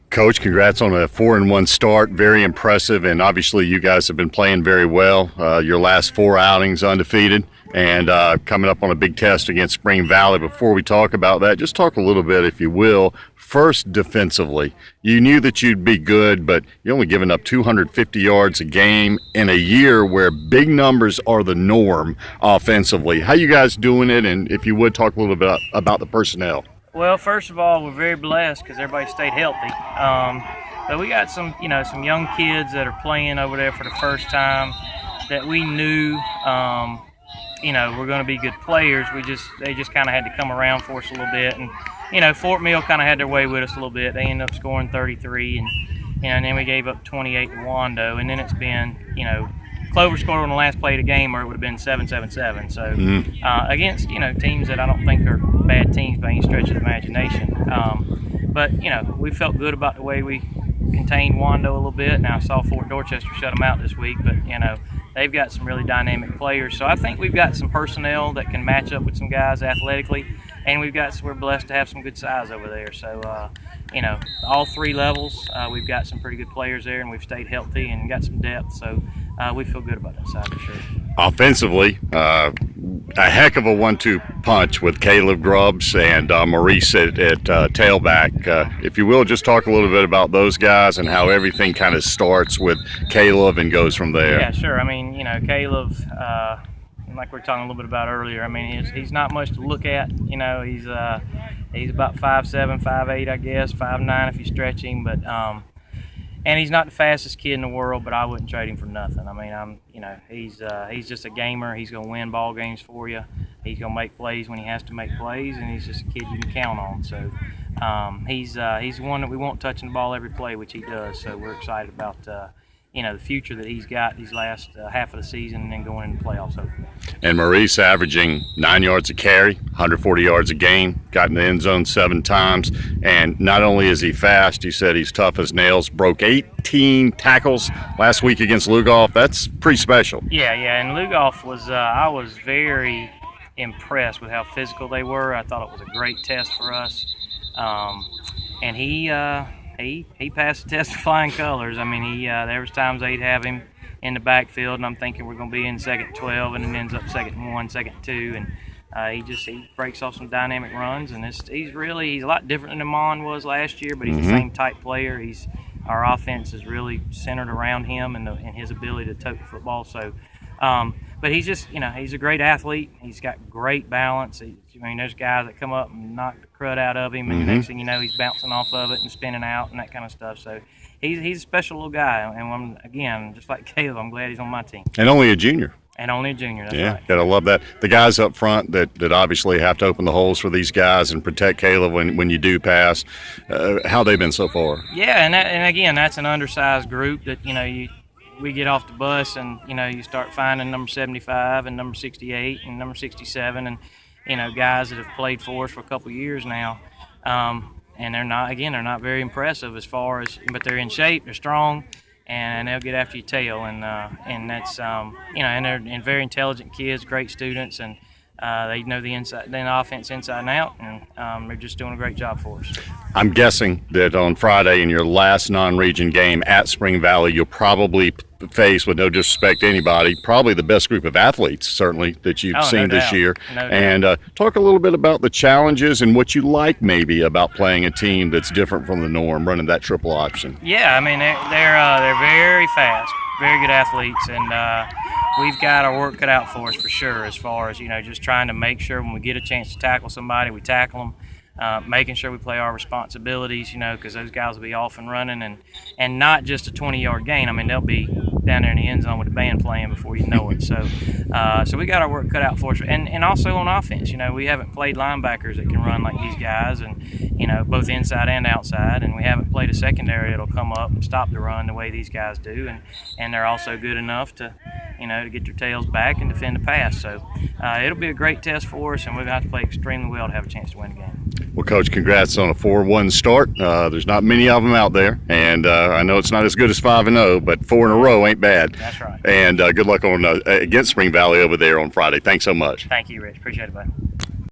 Coach, congrats on a 4-1 start. Very impressive, and obviously you guys have been playing very well. Your last 4 outings undefeated, and coming up on a big test against Spring Valley. Before we talk about that, just talk a little bit, if you will, first defensively. You knew that you'd be good, but you're only giving up 250 yards a game in a year where big numbers are the norm offensively. How you guys doing it, and if you would, talk a little bit about the personnel. Well, first of all, we're very blessed because everybody stayed healthy. But we got some young kids that are playing over there for the first time that we knew, were going to be good players. They just kind of had to come around for us a little bit, and Fort Mill kind of had their way with us a little bit. They ended up scoring 33, and then we gave up 28 to Wando, and then it's been Clover scored on the last play of the game, or it would have been 7-7-7. So against teams that I don't think are bad teams by any stretch of the imagination. But we felt good about the way we contained Wando a little bit. Now I saw Fort Dorchester shut them out this week, but they've got some really dynamic players. So I think we've got some personnel that can match up with some guys athletically, and we're blessed to have some good size over there. So all 3 levels, we've got some pretty good players there, and we've stayed healthy and got some depth. So we feel good about that side for sure. Offensively, a heck of a 1-2 punch with Caleb Grubbs and Maurice at tailback. If you will, just talk a little bit about those guys and how everything kind of starts with Caleb and goes from there. Yeah, sure. I mean, Caleb, like we were talking a little bit about earlier, I mean, he's not much to look at. He's about 5'7", 5'8", I guess, 5'9" if you stretch him, but and he's not the fastest kid in the world, but I wouldn't trade him for nothing. I mean, he's just a gamer. He's going to win ball games for you. He's going to make plays when he has to make plays, and he's just a kid you can count on. So he's one that we want touching the ball every play, which he does. So we're excited about the future that he's got these last half of the season and then going into the playoffs. Hopefully. And Maurice averaging 9 yards a carry, 140 yards a game, got in the end zone 7 times. And not only is he fast, he said he's tough as nails, broke 18 tackles last week against Lugoff. That's pretty special. Yeah, and Lugoff was, I was very impressed with how physical they were. I thought it was a great test for us. And he passed the test with flying colors. I mean, there was times they'd have him in the backfield, and I'm thinking we're going to be in 2nd 12, and then ends up 2nd 1, 2nd 2, and he breaks off some dynamic runs, and he's a lot different than Amon was last year, but he's the same type player. Our offense is really centered around him and his ability to tote the football. So, but he's just he's a great athlete. He's got great balance. There's guys that come up and knock the crud out of him, and the next thing you know, he's bouncing off of it and spinning out and that kind of stuff. So he's a special little guy, and again, just like Caleb, I'm glad he's on my team. And only a junior. That's yeah, right. Gotta love that. The guys up front that obviously have to open the holes for these guys and protect Caleb when you do pass. How they've been so far? Yeah, and again, that's an undersized group that we get off the bus and you start finding number 75 and number 68 and number 67 and guys that have played for us for a couple of years now, and they're not very impressive but they're in shape, they're strong, and they'll get after your tail, and that's and they're very intelligent kids, great students, and they know the offense inside and out, and they're just doing a great job for us. I'm guessing that on Friday in your last non-region game at Spring Valley, you'll probably face, with no disrespect to anybody, probably the best group of athletes, certainly, that you've seen this year. And talk a little bit about the challenges and what you like maybe about playing a team that's different from the norm, running that triple option. Yeah, I mean, they're very fast, very good athletes, and we've got our work cut out for us for sure, as far as just trying to make sure when we get a chance to tackle somebody, we tackle them. Making sure we play our responsibilities, because those guys will be off and running, and not just a 20-yard gain. I mean, they'll be down there in the end zone with the band playing before you know it. So we got our work cut out for us. And also on offense, we haven't played linebackers that can run like these guys, and both inside and outside. And we haven't played a secondary that'll come up and stop the run the way these guys do. And they're also good enough to get their tails back and defend the pass. So it'll be a great test for us, and we're going to have to play extremely well to have a chance to win the game. Well, Coach, congrats on a 4-1 start. There's not many of them out there, and I know it's not as good as 5-0, but 4 in a row ain't bad. That's right. And good luck on against Spring Valley over there on Friday. Thanks so much. Thank you, Rich. Appreciate it, bud.